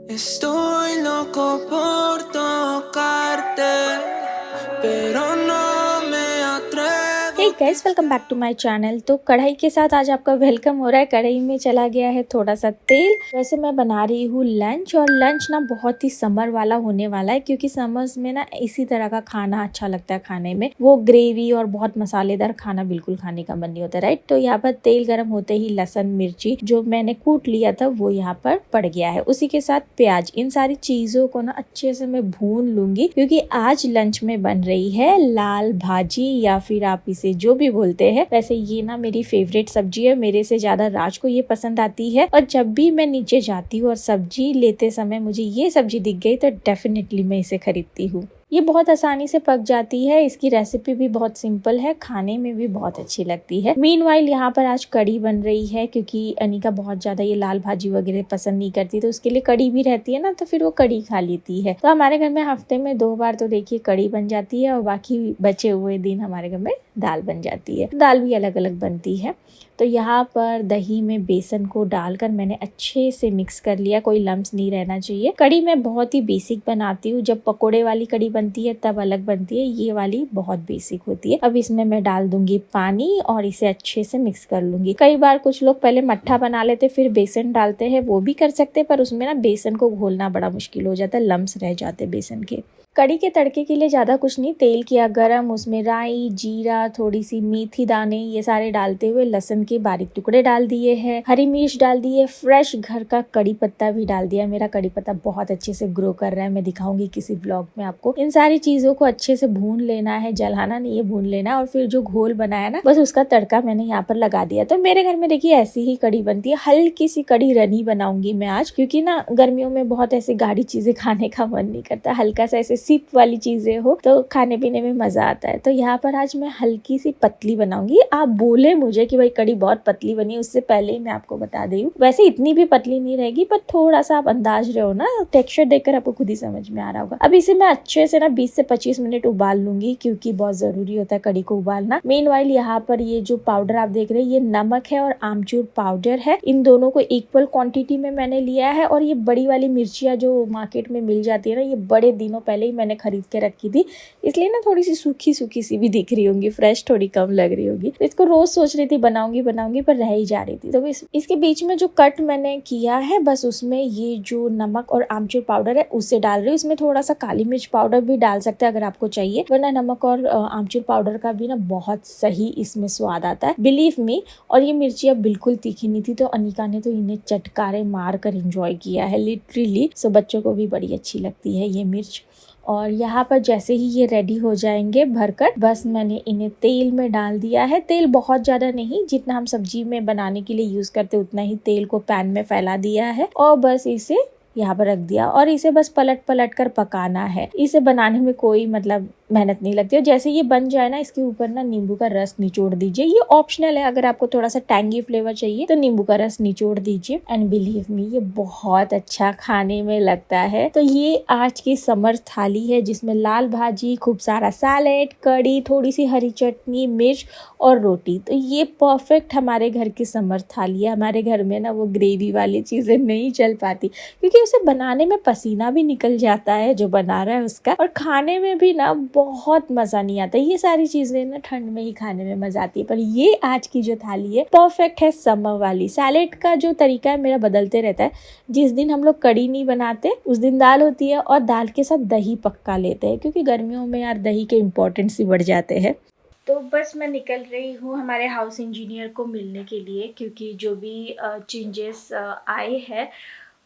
Estoy loco por tocarte, pero no me atrevo. Guys, welcome back to my channel. तो कढ़ाई के साथ आज आपका वेलकम हो रहा है। कढ़ाई में चला गया है थोड़ा सा तेल। वैसे मैं बना रही हूँ लंच, और लंच ना बहुत ही समर वाला होने वाला है, क्योंकि समर्स में ना इसी तरह का खाना अच्छा लगता है खाने में। वो ग्रेवी और बहुत मसालेदार खाना बिल्कुल खाने का मन नहीं होता, राइट। तो यहाँ पर तेल गर्म होते ही लहसुन मिर्ची जो मैंने कूट लिया था वो यहाँ पर पड़ गया है, उसी के साथ प्याज। इन सारी चीजों को ना अच्छे से मैं भून लूंगी, क्योंकि आज लंच में बन रही है लाल भाजी, या फिर आप इसे जो भी बोलते हैं। वैसे ये ना मेरी फेवरेट सब्जी है, मेरे से ज्यादा राज को ये पसंद आती है। और जब भी मैं नीचे जाती हूँ और सब्जी लेते समय मुझे ये सब्जी दिख गई तो डेफिनेटली मैं इसे खरीदती हूँ। ये बहुत आसानी से पक जाती है, इसकी रेसिपी भी बहुत सिंपल है, खाने में भी बहुत अच्छी लगती है। मीनवाइल यहाँ पर आज कढ़ी बन रही है, क्योंकि अनिका बहुत ज्यादा ये लाल भाजी वगैरह पसंद नहीं करती, तो उसके लिए कढ़ी भी रहती है ना, तो फिर वो कढ़ी खा लेती है। तो हमारे घर में हफ्ते में 2 बार तो देखिए कढ़ी बन जाती है, और बाकी बचे हुए दिन हमारे घर में दाल बन जाती है। दाल भी अलग अलग बनती है। तो यहाँ पर दही में बेसन को डालकर मैंने अच्छे से मिक्स कर लिया, कोई लम्स नहीं रहना चाहिए। कढ़ी मैं बहुत ही बेसिक बनाती हूँ, जब पकोड़े वाली कढ़ी बनती है तब अलग बनती है, ये वाली बहुत बेसिक होती है। अब इसमें मैं डाल दूंगी पानी और इसे अच्छे से मिक्स कर लूंगी। कई बार कुछ लोग पहले मट्ठा बना लेते फिर बेसन डालते हैं, वो भी कर सकते हैं, पर उसमें ना बेसन को घोलना बड़ा मुश्किल हो जाता है, लम्स रह जाते बेसन के। कढ़ी के तड़के के लिए ज़्यादा कुछ नहीं, तेल किया गरम, उसमें राई, जीरा, थोड़ी सी मेथी दाने, ये सारे डालते हुए लहसुन के बारीक टुकड़े डाल दिए हैं, हरी मिर्च डाल दी है, फ्रेश घर का कड़ी पत्ता भी डाल दिया। मेरा कड़ी पत्ता बहुत अच्छे से ग्रो कर रहा है, मैं दिखाऊंगी किसी ब्लॉग में आपको। इन सारी चीज़ों को अच्छे से भून लेना है, जलाना नहीं है, भून लेना है। और फिर जो घोल बनाया ना, बस उसका तड़का मैंने यहाँ पर लगा दिया। तो मेरे घर में देखिए ऐसी ही कड़ी बनती है। हल्की सी कड़ी रनी बनाऊंगी मैं आज, क्योंकि ना गर्मियों में बहुत ऐसी गाढ़ी चीजें खाने का मन नहीं करता, हल्का सा ऐसे सिप वाली चीजें हो तो खाने पीने में मजा आता है। तो यहाँ पर आज मैं हल्की सी पतली बनाऊंगी। आप बोले मुझे कि भाई कड़ी बहुत पतली बनी, उससे पहले ही मैं आपको बता दी हूँ, वैसे इतनी भी पतली नहीं रहेगी, पर थोड़ा सा आप अंदाज रहे हो ना, टेक्सचर देखकर आपको खुद ही समझ में आ रहा होगा। अब इसे मैं अच्छे से ना 20 से 25 मिनट उबाल लूंगी, क्योंकि बहुत जरूरी होता है कड़ी को उबालना। मीनवाइल यहाँ पर ये जो पाउडर आप देख रहे हैं, ये नमक है और आमचूर पाउडर है। इन दोनों को इक्वल क्वांटिटी में मैंने लिया है। और ये बड़ी वाली मिर्चियाँ जो मार्केट में मिल जाती है ना, ये बड़े दिनों पहले ही मैंने खरीद के रखी थी, इसलिए ना थोड़ी सी सूखी सूखी सी भी दिख रही होंगी, फ्रेश थोड़ी कम लग रही होगी। तो इसको रोज सोच रही थी बनाऊंगी बनाऊंगी, पर रह ही जा रही थी। तो इसके बीच में जो कट मैंने किया है, बस उसमें ये जो नमक और आमचूर पाउडर है उसे डाल रही हूँ। इसमें थोड़ा सा काली मिर्च पाउडर भी डाल सकते हैं अगर आपको चाहिए, वरना नमक और आमचूर पाउडर का भी ना बहुत सही इसमें स्वाद आता है, बिलीव मी। और ये मिर्ची अब बिल्कुल तीखी नहीं थी, तो अनिका ने तो इन्हें चटकारे मार कर इंजॉय किया है लिटरली। सो बच्चों को भी बड़ी अच्छी लगती है ये मिर्च। और यहाँ पर जैसे ही ये रेडी हो जाएंगे भरकर, बस मैंने इन्हें तेल में डाल दिया है। तेल बहुत ज़्यादा नहीं, जितना हम सब्जी में बनाने के लिए यूज़ करते उतना ही तेल को पैन में फैला दिया है, और बस इसे यहाँ पर रख दिया। और इसे बस पलट पलट कर पकाना है। इसे बनाने में कोई मतलब मेहनत नहीं लगती। और जैसे ये बन जाए ना, इसके ऊपर ना नींबू का रस निचोड़ दीजिए। ये ऑप्शनल है, अगर आपको थोड़ा सा टैंगी फ्लेवर चाहिए तो नींबू का रस निचोड़ दीजिए। एंड बिलीव मी, ये बहुत अच्छा खाने में लगता है। तो ये आज की समर थाली है, जिसमें लाल भाजी, खूब सारा सैलेड, कड़ी, थोड़ी सी हरी चटनी, मिर्च और रोटी। तो ये परफेक्ट हमारे घर की समर थाली है। हमारे घर में ना वो ग्रेवी वाली चीजें नहीं चल पाती, क्योंकि उसे बनाने में पसीना भी निकल जाता है जो बना रहा है उसका, और खाने में भी ना बहुत मजा नहीं आता। ये सारी चीजें ना ठंड में ही खाने में मजा आती है, पर ये आज की जो थाली है परफेक्ट है समर वाली। सैलेड का जो तरीका है मेरा बदलते रहता है। जिस दिन हम लोग कड़ी नहीं बनाते उस दिन दाल होती है, और दाल के साथ दही पक्का लेते हैं, क्योंकि गर्मियों में यार दही के इम्पोर्टेंस ही बढ़ जाते हैं। तो बस मैं निकल रही हूँ हमारे हाउस इंजीनियर को मिलने के लिए, क्योंकि जो भी चेंजेस आए हैं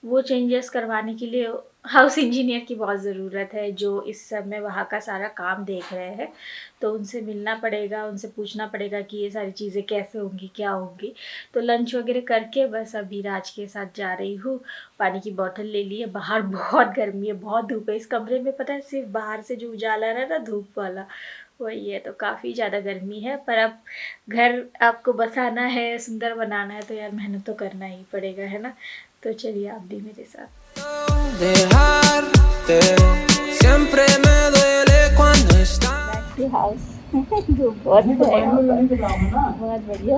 वो चेंजेस करवाने के लिए हाउस इंजीनियर की बहुत ज़रूरत है, जो इस समय वहाँ का सारा काम देख रहे हैं। तो उनसे मिलना पड़ेगा, उनसे पूछना पड़ेगा कि ये सारी चीज़ें कैसे होंगी, क्या होंगी। तो लंच वगैरह करके बस अभी राज के साथ जा रही हूँ। पानी की बोतल ले ली है, बाहर बहुत गर्मी है, बहुत धूप है इस कमरे में। पता है, सिर्फ बाहर से जो उजाला रहा ना धूप वाला, वही है। तो काफ़ी ज़्यादा गर्मी है, पर अब घर आपको बसाना है, सुंदर बनाना है, तो यार मेहनत तो करना ही पड़ेगा, है ना। तो चलिए आप भी मेरे साथ। हाउस धूप बहुत बढ़िया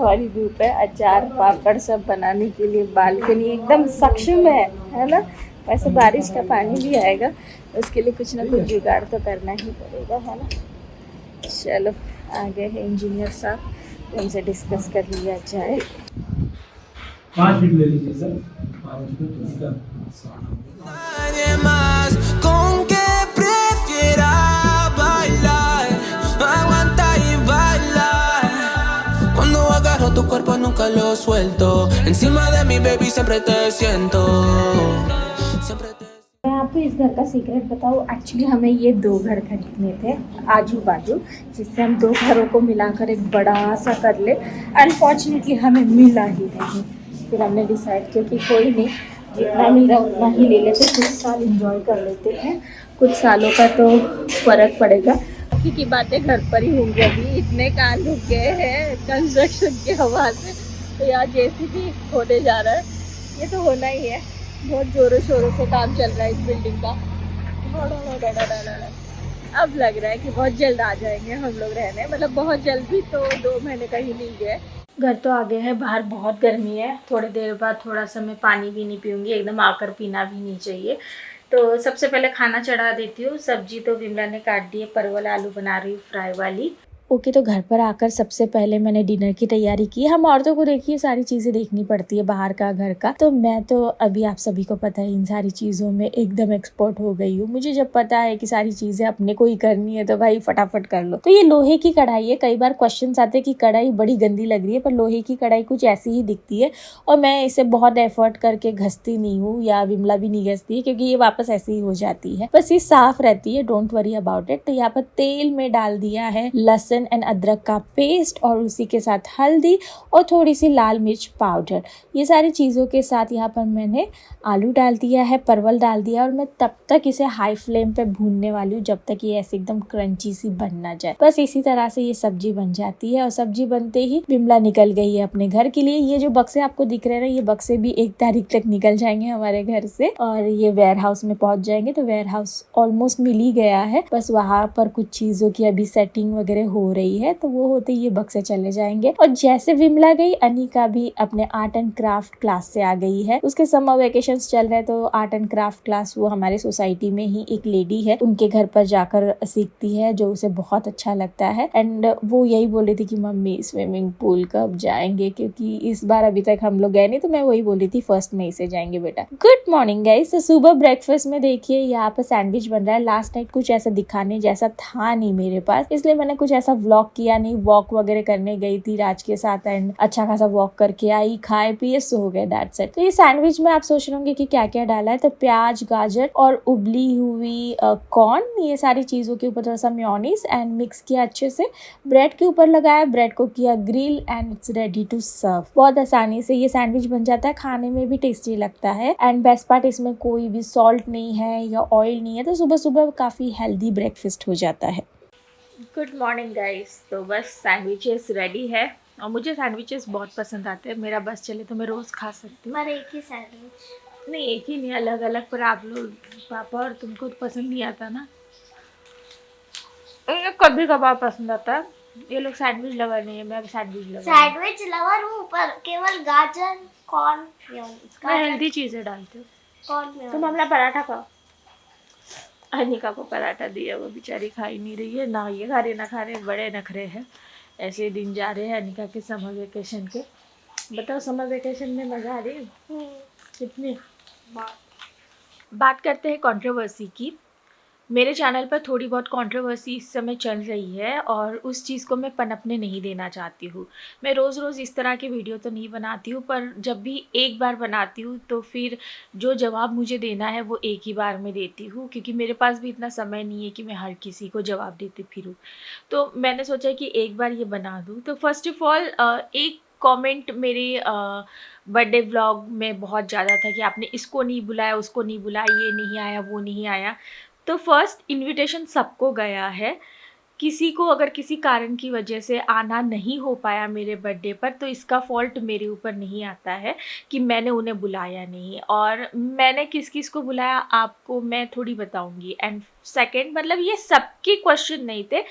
वाली धूप है। अचार पापड़ सब बनाने के लिए बालकनी एकदम सक्षम है ना। वैसे बारिश का पानी भी आएगा, उसके लिए कुछ ना कुछ जुगाड़ तो करना ही पड़ेगा, है ना। चलो आगे है इंजीनियर साहब, उनसे डिस्कस कर लिया जाए। 5 फीट ले लीजिए सर, 5 फीट उसका 60। Nadie más con que prefiera bailar, aguanta y bailar. Cuando agarro tu cuerpo nunca lo suelto, encima de mi baby siempre te siento, siempre te. मैं आपको इस घर का सीक्रेट बताऊँ, एक्चुअली हमें ये 2 घर खरीदने थे आजू बाजू, जिससे हम 2 घरों को मिलाकर एक बड़ा सा कर ले। अनफॉर्चुनेटली हमें मिला ही नहीं। फिर हमने डिसाइड किया कि कोई नहीं, जितना मिला उतना ही ले लेते, कुछ साल एंजॉय कर लेते हैं, कुछ सालों का तो फ़र्क पड़ेगा। बाकी की बातें घर पर ही होंगी। अभी इतने कान रुक गए हैं कंस्ट्रक्शन की हवा से, तो यहाँ जेसीबी होने जा रहा है, ये तो होना ही है। बहुत जोरों शोरों से काम चल रहा है इस बिल्डिंग का। अब लग रहा है कि बहुत जल्द आ जाएंगे हम लोग रहने, मतलब बहुत जल्द भी तो 2 महीने का ही नहीं गए। घर तो आ गए हैं, बाहर बहुत गर्मी है। थोड़ी देर बाद थोड़ा सा मैं पानी भी नहीं पीऊँगी, एकदम आकर पीना भी नहीं चाहिए। तो सबसे पहले खाना चढ़ा देती हूँ। सब्जी तो विमला ने काट दी है, परवल आलू बना रही हूँ फ्राई वाली। ओके, तो घर पर आकर सबसे पहले मैंने डिनर की तैयारी की। हम औरतों को देखिए सारी चीज़ें देखनी पड़ती है, बाहर का घर का। तो मैं तो अभी आप सभी को पता है इन सारी चीज़ों में एकदम एक्सपर्ट हो गई हूँ। मुझे जब पता है कि सारी चीज़ें अपने को ही करनी है तो भाई फटाफट कर लो। तो ये लोहे की कढ़ाई है। कई बार क्वेश्चन आते हैं कि कढ़ाई बड़ी गंदी लग रही है, पर लोहे की कढ़ाई कुछ ऐसी ही दिखती है और मैं इसे बहुत एफर्ट करके घसती नहीं हूँ, या विमला भी नहीं घसती है, क्योंकि ये वापस ऐसे ही हो जाती है। बस ये साफ रहती है, डोंट वरी अबाउट इट। तो यहाँ पर तेल में डाल दिया है लहसुन एंड अदरक का पेस्ट, और उसी के साथ हल्दी और थोड़ी सी लाल मिर्च पाउडर। ये सारी चीज़ों के साथ यहाँ पर मैंने आलू डाल दिया है, परवल डाल दिया, और मैं तब तक इसे हाई फ्लेम पे भूनने वाली हूँ जब तक ये ऐसे एकदम क्रंची सी बन ना जाए। बस इसी तरह से ये सब्जी बन जाती है। और सब्जी बनते ही विमला निकल गई है अपने घर के लिए। ये जो बक्से आपको दिख रहे हैं, ये बक्से भी 1 तारीख तक निकल जाएंगे हमारे घर से, और ये वेयर हाउस में पहुंच जाएंगे। तो वेयर हाउस ऑलमोस्ट मिल ही गया है, बस वहाँ पर कुछ चीज़ों की अभी सेटिंग वगैरह हो रही है, तो वो होते ये बक्से चले जाएंगे। और जैसे विमला गई, अनिका भी अपने आर्ट एंड क्राफ्ट क्लास से आ गई है। उसके समर वेकेशंस चल रहे हैं, तो आर्ट एंड क्राफ्ट क्लास वो हमारे सोसाइटी में ही एक लेडी है, उनके घर पर जाकर सीखती है, जो उसे बहुत अच्छा लगता है। एंड वो यही बोल रही थी कि मम्मी स्विमिंग पूल कब जाएंगे, क्योंकि इस बार अभी तक हम लोग गए नहीं। तो मैं वही बोल रही थी 1 मई से जाएंगे बेटा। Good morning guys. तो सुबह ब्रेकफास्ट में देखिए यहाँ पर सैंडविच बन रहा है। लास्ट नाइट कुछ ऐसा दिखाने जैसा था नहीं मेरे पास, इसलिए मैंने कुछ ऐसा व्लॉग किया नहीं। वॉक वगैरह करने गई थी राज के साथ, एंड अच्छा खासा वॉक करके आई, खाए पिए सो गए, दैट्स इट। तो ये सैंडविच में आप सोच रहे होंगे कि क्या क्या डाला है, तो प्याज, गाजर और उबली हुई कॉर्न, ये सारी चीज़ों के ऊपर थोड़ा सा मेयोनीज एंड मिक्स किया अच्छे से, ब्रेड के ऊपर लगाया, ब्रेड को किया grill, and it's ready to serve. बहुत आसानी से ये सैंडविच बन जाता है, खाने में भी टेस्टी लगता है। एंड बेस्ट पार्ट, इसमें कोई भी सॉल्ट नहीं है या ऑयल नहीं है, तो सुबह सुबह काफ़ी हेल्दी ब्रेकफास्ट हो जाता है। Good morning guys. तो बस सैंडविचेस रेडी है, और मुझे सैंडविचेस बहुत पसंद आते हैं। मेरा बस चले तो मैं रोज़ खा सकती हूँ। पर एक ही सैंडविच नहीं, एक ही नहीं, अलग अलग। पर आप लोग पापा और तुमको तो पसंद नहीं आता ना, कभी कभार पसंद आता है। ये लोग सैंडविच लवर नहीं है, मैं सैंडविच लवर। सैंडविच लवर हूँ, पर केवल गाजर, कॉर्न, मैं हेल्दी चीज़ें डालती हूँ। कॉर्न। तुम अपना पराठा खाओ। अनिका को पराठा दिया, वो बेचारी खा ही नहीं रही है, ना ये खा रहे ना खा रहे, बड़े नखरे हैं। ऐसे दिन जा रहे हैं अनिका के समर वेकेशन के। बताओ समर वेकेशन में मज़ा आ रही है कितनी? बात करते हैं कंट्रोवर्सी की। मेरे चैनल पर थोड़ी बहुत कंट्रोवर्सी इस समय चल रही है, और उस चीज़ को मैं पनपने नहीं देना चाहती हूँ। मैं रोज़ रोज़ इस तरह की वीडियो तो नहीं बनाती हूँ, पर जब भी एक बार बनाती हूँ तो फिर जो जवाब मुझे देना है वो एक ही बार में देती हूँ, क्योंकि मेरे पास भी इतना समय नहीं है कि मैं हर किसी को जवाब देती फिरूँ। तो मैंने सोचा कि एक बार ये बना दूँ। तो फर्स्ट ऑफ ऑल एक कमेंट मेरे बर्थडे व्लॉग में बहुत ज़्यादा था कि आपने इसको नहीं बुलाया, उसको नहीं बुलाया, ये नहीं आया, वो नहीं आया। तो फर्स्ट इनविटेशन सबको गया है। किसी को अगर किसी कारण की वजह से आना नहीं हो पाया मेरे बर्थडे पर, तो इसका फॉल्ट मेरे ऊपर नहीं आता है कि मैंने उन्हें बुलाया नहीं। और मैंने किस किस को बुलाया आपको मैं थोड़ी बताऊंगी। एंड सेकंड, मतलब ये सबके क्वेश्चन नहीं थे,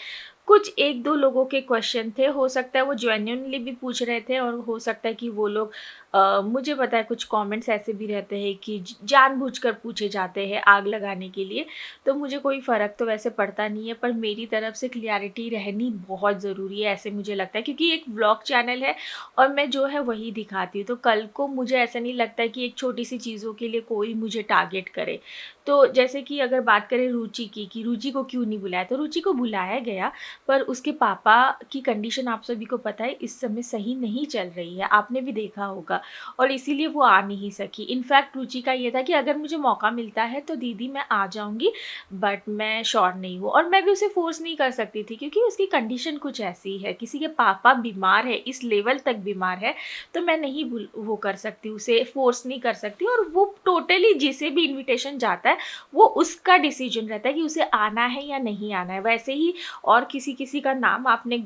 कुछ एक दो लोगों के क्वेश्चन थे, हो सकता है वो जेन्युइनली भी पूछ रहे थे और हो सकता है कि वो लोग मुझे पता है कुछ कमेंट्स ऐसे भी रहते हैं कि जानबूझकर पूछे जाते हैं आग लगाने के लिए। तो मुझे कोई फ़र्क तो वैसे पड़ता नहीं है, पर मेरी तरफ से क्लियरिटी रहनी बहुत ज़रूरी है, ऐसे मुझे लगता है, क्योंकि एक व्लॉग चैनल है और मैं जो है वही दिखाती हूँ। तो कल को मुझे ऐसा नहीं लगता कि एक छोटी सी चीज़ों के लिए कोई मुझे टारगेट करे। तो जैसे कि अगर बात करें रुचि की, कि रुचि को क्यों नहीं बुलाया, तो रुचि को बुलाया गया, पर उसके पापा की कंडीशन आप सभी को पता है इस समय सही नहीं चल रही है, आपने भी देखा होगा, और इसीलिए वो आ नहीं सकी। इनफैक्ट रुचि का ये था कि अगर मुझे मौका मिलता है तो दीदी मैं आ जाऊँगी, बट मैं श्योर नहीं हूँ, और मैं भी उसे फोर्स नहीं कर सकती थी क्योंकि उसकी कंडीशन कुछ ऐसी है, किसी के पापा बीमार है, इस लेवल तक बीमार है, तो मैं नहीं वो कर सकती, उसे फोर्स नहीं कर सकती। और वो टोटली जिसे भी इन्विटेशन जाता है वो उसका डिसीजन रहता है कि उसे आना है या नहीं आना है। वैसे ही और किसी का नाम आपने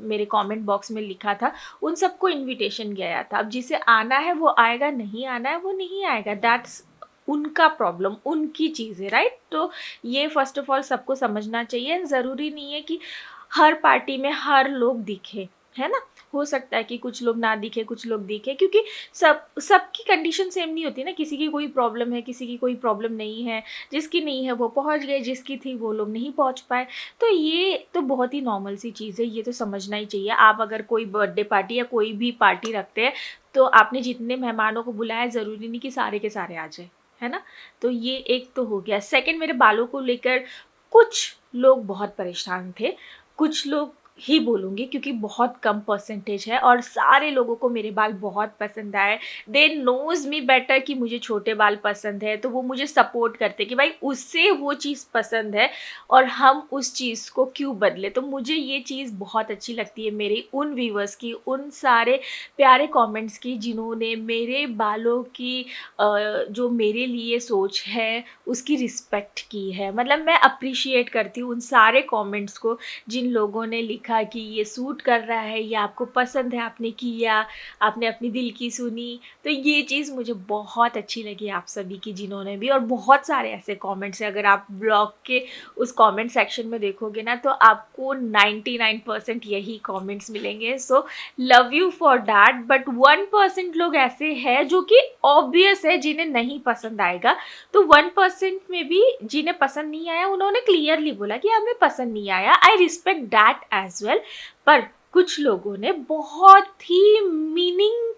मेरे कमेंट बॉक्स में लिखा था, उन सबको इनविटेशन गया था। अब जिसे आना है वो आएगा, नहीं आना है वो नहीं आएगा, दैट्स उनका प्रॉब्लम, उनकी चीज़ है, राइट। तो ये फर्स्ट ऑफ ऑल सबको समझना चाहिए। ज़रूरी नहीं है कि हर पार्टी में हर लोग दिखे, है ना। हो सकता है कि कुछ लोग ना दिखे, कुछ लोग दिखे, क्योंकि सबकी कंडीशन सेम नहीं होती ना। किसी की कोई प्रॉब्लम है, किसी की कोई प्रॉब्लम नहीं है, जिसकी नहीं है वो पहुंच गए, जिसकी थी वो लोग नहीं पहुंच पाए। तो ये तो बहुत ही नॉर्मल सी चीज़ है, ये तो समझना ही चाहिए। आप अगर कोई बर्थडे पार्टी या कोई भी पार्टी रखते हैं तो आपने जितने मेहमानों को बुलाया ज़रूरी नहीं कि सारे के सारे आ जाए, है ना। तो ये एक तो हो गया। सेकेंड, मेरे बालों को लेकर कुछ लोग बहुत परेशान थे, कुछ लोग ही बोलूँगी क्योंकि बहुत कम परसेंटेज है, और सारे लोगों को मेरे बाल बहुत पसंद आए। दे नोज़ मी बेटर कि मुझे छोटे बाल पसंद है, तो वो मुझे सपोर्ट करते कि भाई उससे वो चीज़ पसंद है और हम उस चीज़ को क्यों बदले। तो मुझे ये चीज़ बहुत अच्छी लगती है मेरी उन व्यूवर्स की, उन सारे प्यारे कमेंट्स की जिन्होंने मेरे बालों की जो मेरे लिए सोच है उसकी रिस्पेक्ट की है। मतलब मैं अप्रिशिएट करती हूँ उन सारे कमेंट्स को जिन लोगों ने लिखा कि ये सूट कर रहा है, ये आपको पसंद है, आपने किया, आपने अपनी दिल की सुनी। तो ये चीज़ मुझे बहुत अच्छी लगी आप सभी की जिन्होंने भी, और बहुत सारे ऐसे कमेंट्स हैं। अगर आप ब्लॉग के उस कमेंट सेक्शन में देखोगे ना तो आपको 99% यही कमेंट्स मिलेंगे। So love you for that. But 1% लोग ऐसे हैं जो कि ऑब्वियस है जिन्हें नहीं पसंद आएगा। तो 1% में भी जिन्हें पसंद नहीं आया उन्होंने क्लियरली बोला कि हमें पसंद नहीं आया। I respect that as well. पर कुछ लोगों ने बहुत ही मीनिंग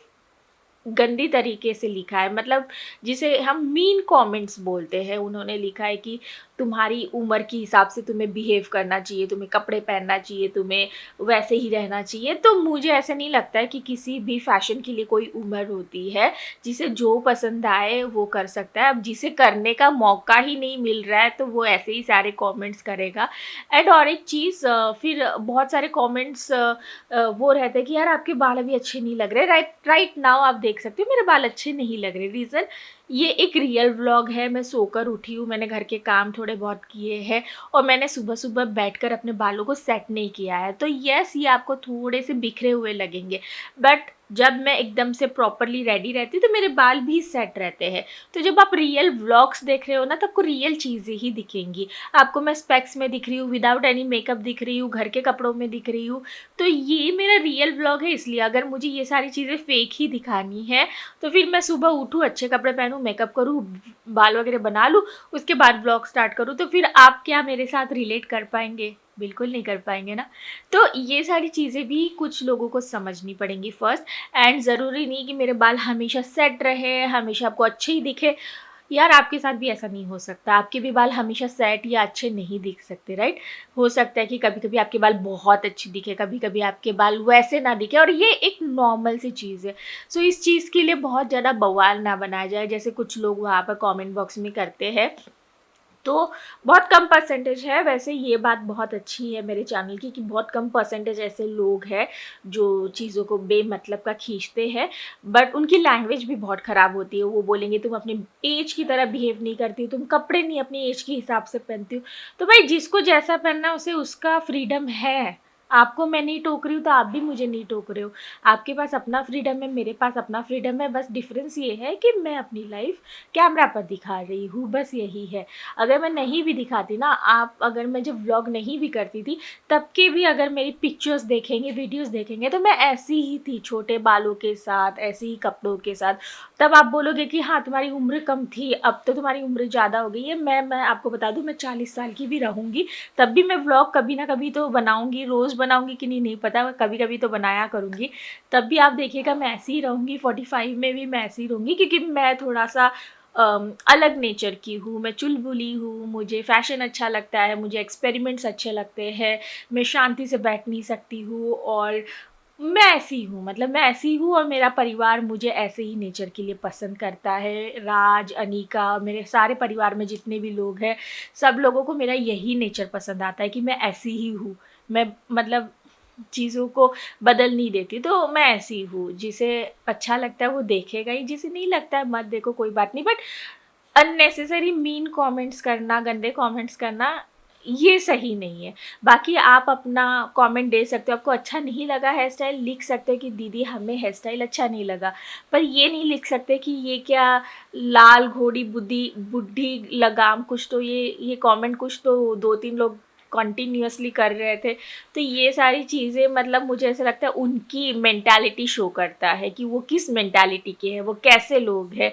गंदी तरीके से लिखा है, मतलब जिसे हम मीन कमेंट्स बोलते हैं। उन्होंने लिखा है कि तुम्हारी उम्र के हिसाब से तुम्हें बिहेव करना चाहिए, तुम्हें कपड़े पहनना चाहिए, तुम्हें वैसे ही रहना चाहिए। तो मुझे ऐसा नहीं लगता है कि किसी भी फैशन के लिए कोई उम्र होती है। जिसे जो पसंद आए वो कर सकता है। अब जिसे करने का मौका ही नहीं मिल रहा है तो वो ऐसे ही सारे कमेंट्स करेगा। एंड और एक चीज़, फिर बहुत सारे कमेंट्स वो रहते हैं कि यार आपके बाल अभी अच्छे नहीं लग रहे। राइट नाउ आप देख सकते हो मेरे बाल अच्छे नहीं लग रहे। रीज़न, ये एक रियल व्लॉग है। मैं सोकर उठी हूँ, मैंने घर के काम थोड़े बहुत किए हैं और मैंने सुबह सुबह बैठकर अपने बालों को सेट नहीं किया है। तो यस, ये आपको थोड़े से बिखरे हुए लगेंगे, बट जब मैं एकदम से प्रॉपरली रेडी रहती हूँ तो मेरे बाल भी सेट रहते हैं। तो जब आप रियल व्लॉग्स देख रहे हो ना तो आपको रियल चीज़ें ही दिखेंगी। आपको मैं स्पेक्स में दिख रही हूँ, विदाउट एनी मेकअप दिख रही हूँ, घर के कपड़ों में दिख रही हूँ। तो ये मेरा रियल व्लॉग है। इसलिए अगर मुझे ये सारी चीज़ें फेक ही दिखानी है तो फिर मैं सुबह उठूँ, अच्छे कपड़े पहनूँ, मेकअप करूँ, बाल वगैरह बना लूँ, उसके बाद व्लॉग स्टार्ट करूँ। तो फिर आप क्या मेरे साथ रिलेट कर पाएंगे? बिल्कुल नहीं कर पाएंगे ना। तो ये सारी चीज़ें भी कुछ लोगों को समझनी पड़ेंगी फर्स्ट। एंड ज़रूरी नहीं कि मेरे बाल हमेशा सेट रहे, हमेशा आपको अच्छे ही दिखे। यार आपके साथ भी ऐसा नहीं हो सकता। आपके भी बाल हमेशा सेट या अच्छे नहीं दिख सकते, राइट। हो सकता है कि कभी कभी आपके बाल बहुत अच्छे दिखे, कभी कभी आपके बाल वैसे ना दिखे, और ये एक नॉर्मल सी चीज़ है। सो इस चीज़ के लिए बहुत ज़्यादा बवाल ना बनाया जाए जैसे कुछ लोग वहाँ पर कमेंट बॉक्स में करते हैं। तो बहुत कम परसेंटेज है। वैसे ये बात बहुत अच्छी है मेरे चैनल की कि बहुत कम परसेंटेज ऐसे लोग हैं जो चीज़ों को बेमतलब का खींचते हैं, बट उनकी लैंग्वेज भी बहुत ख़राब होती है। वो बोलेंगे तुम अपने एज की तरह बिहेव नहीं करती हो, तुम कपड़े नहीं अपनी एज के हिसाब से पहनती हो। तो भाई जिसको जैसा पहनना है उसे उसका फ्रीडम है, आपको मैं नहीं टोक रही हूँ तो आप भी मुझे नहीं टोक रहे हो। आपके पास अपना फ्रीडम है, मेरे पास अपना फ्रीडम है। बस डिफरेंस ये है कि मैं अपनी लाइफ कैमरा पर दिखा रही हूँ, बस यही है। अगर मैं नहीं भी दिखाती ना, आप अगर मैं जब व्लॉग नहीं भी करती थी तब के भी अगर मेरी पिक्चर्स देखेंगे, वीडियोस देखेंगे तो मैं ऐसी ही थी, छोटे बालों के साथ, ऐसे ही कपड़ों के साथ। तब आप बोलोगे कि हाँ तुम्हारी उम्र कम थी, अब तो तुम्हारी उम्र ज़्यादा हो गई है। मैं आपको बता दूँ, मैं 40 साल की भी रहूँगी तब भी मैं व्लॉग कभी ना कभी तो बनाऊंगी। रोज़ बनाऊंगी कि नहीं पता, कभी कभी तो बनाया करूँगी। तब भी आप देखिएगा मैं ऐसी ही रहूँगी, 45 में भी मैं ऐसी ही रहूँगी, क्योंकि मैं थोड़ा सा अलग नेचर की हूँ। मैं चुलबुली हूँ, मुझे फ़ैशन अच्छा लगता है, मुझे एक्सपेरिमेंट्स अच्छे लगते हैं, मैं शांति से बैठ नहीं सकती हूँ, और मैं ऐसी हूँ, मतलब मैं ऐसी हूँ, और मेरा परिवार मुझे ऐसे ही नेचर के लिए पसंद करता है। राज, अनीका, मेरे सारे परिवार में जितने भी लोग हैं, सब लोगों को मेरा यही नेचर पसंद आता है कि मैं ऐसी ही हूँ। मैं मतलब चीज़ों को बदल नहीं देती, तो मैं ऐसी हूँ। जिसे अच्छा लगता है वो देखेगा ही, जिसे नहीं लगता है मत देखो, कोई बात नहीं। बट अननेसेसरी मीन कमेंट्स करना, गंदे कमेंट्स करना, ये सही नहीं है। बाकी आप अपना कमेंट दे सकते हो। आपको अच्छा नहीं लगा हेयर स्टाइल, लिख सकते हो कि दीदी हमें हेयर स्टाइल अच्छा नहीं लगा। पर ये नहीं लिख सकते कि ये क्या लाल घोड़ी बुढ़ी लगाम, कुछ तो ये कमेंट कुछ तो 2-3 लोग कंटिन्यूअसली कर रहे थे। तो ये सारी चीज़ें मतलब मुझे ऐसा लगता है उनकी मेंटालिटी शो करता है कि वो किस मेंटालिटी के हैं, वो कैसे लोग हैं।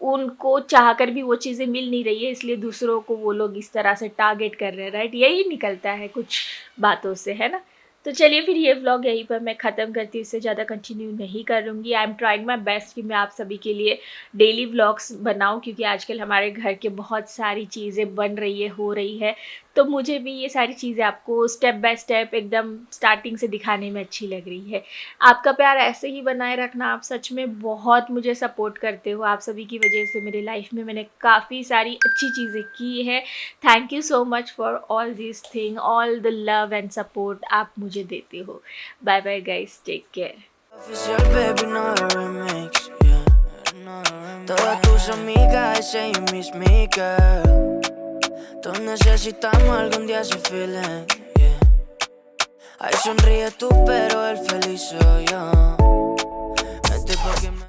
उनको चाहकर भी वो चीज़ें मिल नहीं रही है, इसलिए दूसरों को वो लोग इस तरह से टारगेट कर रहे हैं, राइट। यही निकलता है कुछ बातों से, है ना। तो चलिए फिर ये व्लॉग यहीं पर मैं ख़त्म करती हूँ, इससे ज़्यादा कंटिन्यू नहीं करूँगी। I am trying my best कि मैं आप सभी के लिए डेली व्लॉग्स बनाऊँ, क्योंकि आजकल हमारे घर के बहुत सारी चीज़ें बन रही है, हो रही है। तो मुझे भी ये सारी चीज़ें आपको स्टेप बाय स्टेप एकदम स्टार्टिंग से दिखाने में अच्छी लग रही है। आपका प्यार ऐसे ही बनाए रखना। आप सच में बहुत मुझे सपोर्ट करते हो। आप सभी की वजह से मेरी लाइफ में मैंने काफ़ी सारी अच्छी चीज़ें की है। Thank you so much for all this thing, all the love and support आप मुझे देते हो। Bye bye guys, take care. Oficial, baby, no remix, yeah, no remix. Todas tus amigas, ese y Miss Me Girl. Todos necesitamos algún día ese feeling, yeah. Ay, sonríe tú, pero él feliz.